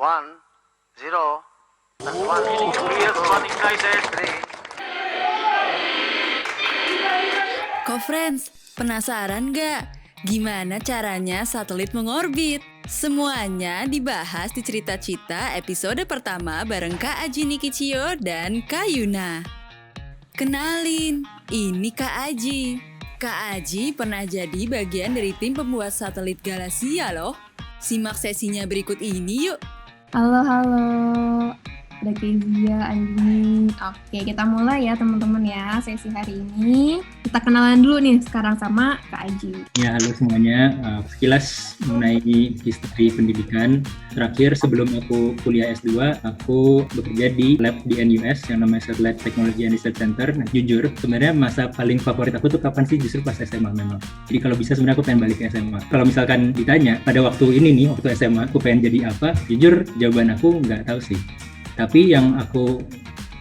1, 0, that's 1. Clear, running ignited. 3. Co-Friends, penasaran nggak? Gimana caranya satelit mengorbit? Semuanya dibahas di Cerita Cita episode pertama bareng Kak Aji Nikicio dan Kak Yuna. Kenalin, ini Kak Aji. Kak Aji pernah jadi bagian dari tim pembuat satelit Galaxia loh. Simak sesinya berikut ini yuk. Halo, ada Kezia, Andi. Oke, kita mulai ya teman-teman ya sesi hari ini. Kita kenalan dulu nih sekarang sama Kak Aji. Ya, halo semuanya. Sekilas mengenai history pendidikan. Terakhir sebelum aku kuliah S2, aku bekerja di lab di NUS yang namanya Satellite Technology and Research Center. Nah, jujur, sebenarnya masa paling favorit aku tuh kapan sih? Justru pas SMA memang. Jadi kalau bisa sebenarnya aku pengen balik ke SMA. Kalau misalkan ditanya, pada waktu ini nih, waktu SMA, aku pengen jadi apa? Jujur, jawaban aku nggak tahu sih. Tapi yang aku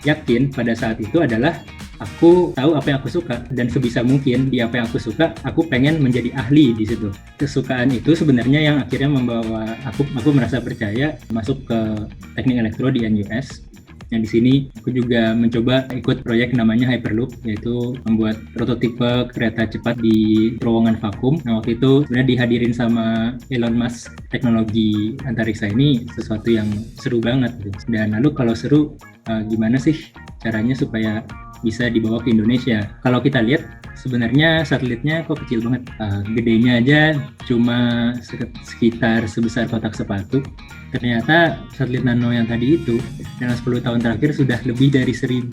yakin pada saat itu adalah aku tahu apa yang aku suka, dan sebisa mungkin di apa yang aku suka, aku pengen menjadi ahli di situ. Kesukaan itu sebenarnya yang akhirnya membawa aku merasa percaya masuk ke teknik elektro di NUS. Yang di sini aku juga mencoba ikut proyek namanya Hyperloop, yaitu membuat prototipe kereta cepat di terowongan vakum. Nah, waktu itu sebenarnya dihadirin sama Elon Musk. Teknologi antariksa ini sesuatu yang seru banget gitu. Dan lalu kalau seru, gimana sih caranya supaya bisa dibawa ke Indonesia? Kalau kita lihat sebenarnya satelitnya kok kecil banget. Gedenya aja cuma sekitar sebesar kotak sepatu. Ternyata satelit nano yang tadi itu dalam 10 tahun terakhir sudah lebih dari 1.000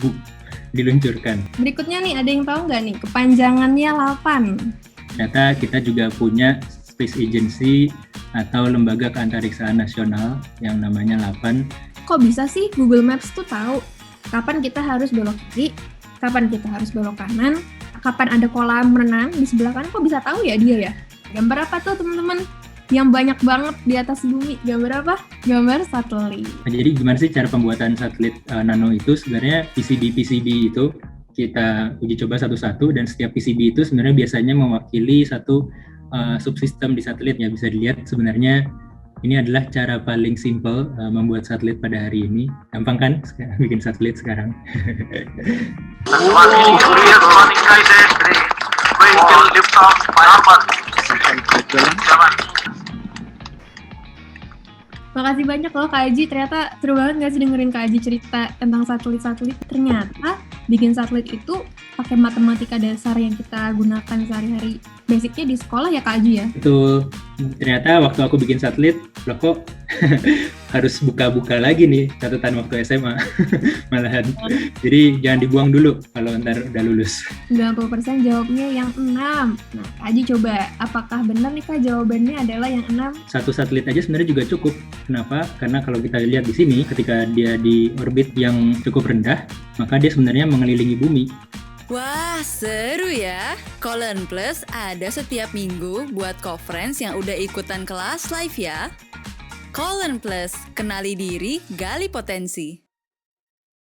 diluncurkan. Berikutnya nih, ada yang tahu nggak nih kepanjangannya 8? Ternyata kita juga punya Space Agency atau Lembaga Keantariksaan Nasional yang namanya 8. Kok bisa sih Google Maps tuh tahu kapan kita harus belok kiri, kapan kita harus belok kanan, kapan ada kolam renang di sebelah kanan? Kok bisa tahu ya dia ya? Gambar apa tuh teman-teman? Yang banyak banget di atas bumi. Gambar apa? Gambar satelit. Nah, jadi gimana sih cara pembuatan satelit nano itu? Sebenarnya PCB itu kita uji coba satu-satu, dan setiap PCB itu sebenarnya biasanya mewakili satu subsistem di satelitnya. Bisa dilihat sebenarnya ini adalah cara paling simple membuat satelit pada hari ini. Gampang kan bikin satelit sekarang? That's 1. Clear, running ignited. 3. Vehicle lift off. 5. 7. Makasih banyak loh Kak Aji, ternyata seru banget gak sih dengerin Kak Aji cerita tentang satelit-satelit. Ternyata bikin satelit itu pakai matematika dasar yang kita gunakan sehari-hari. Basicnya di sekolah ya Kak Aji ya? Itu ternyata waktu aku bikin satelit, loh kok harus buka-buka lagi nih catatan waktu SMA malahan. Jadi jangan dibuang dulu kalau ntar udah lulus. 90% jawabnya yang 6. Nah Kak Aji coba, apakah benar nih Kak jawabannya adalah yang 6? Satu satelit aja sebenarnya juga cukup. Kenapa? Karena kalau kita lihat di sini, ketika dia di orbit yang cukup rendah, maka dia sebenarnya mengelilingi bumi. Wah, seru ya. Colon Plus ada setiap minggu buat co-friends yang udah ikutan kelas live ya. Colon Plus, kenali diri, gali potensi.